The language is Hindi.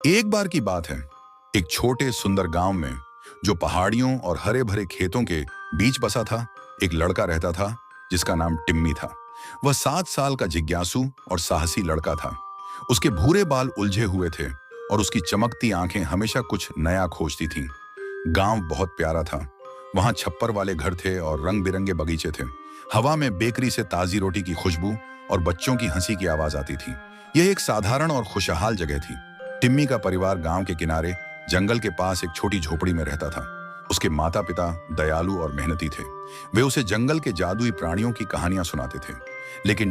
एक बार की बात है, एक छोटे सुंदर गांव में, जो पहाड़ियों और हरे भरे खेतों के बीच बसा था, एक लड़का रहता था जिसका नाम टिम्मी था। वह 7 साल का जिज्ञासु और साहसी लड़का था। उसके भूरे बाल उलझे हुए थे और उसकी चमकती आंखें हमेशा कुछ नया खोजती थीं। गांव बहुत प्यारा था। वहां छप्पर वाले घर थे और रंग बिरंगे बगीचे थे। हवा में बेकरी से ताजी रोटी की खुशबू और बच्चों की हंसी की आवाज आती थी। यह एक साधारण और खुशहाल जगह थी। टिम्मी का परिवार गांव के किनारे जंगल के पास एक छोटी झोपड़ी में रहता था। उसके माता पिता दयालु और मेहनती थे। वे उसे जंगल के जादुई प्राणियों की कहानियां सुनाते थे। लेकिन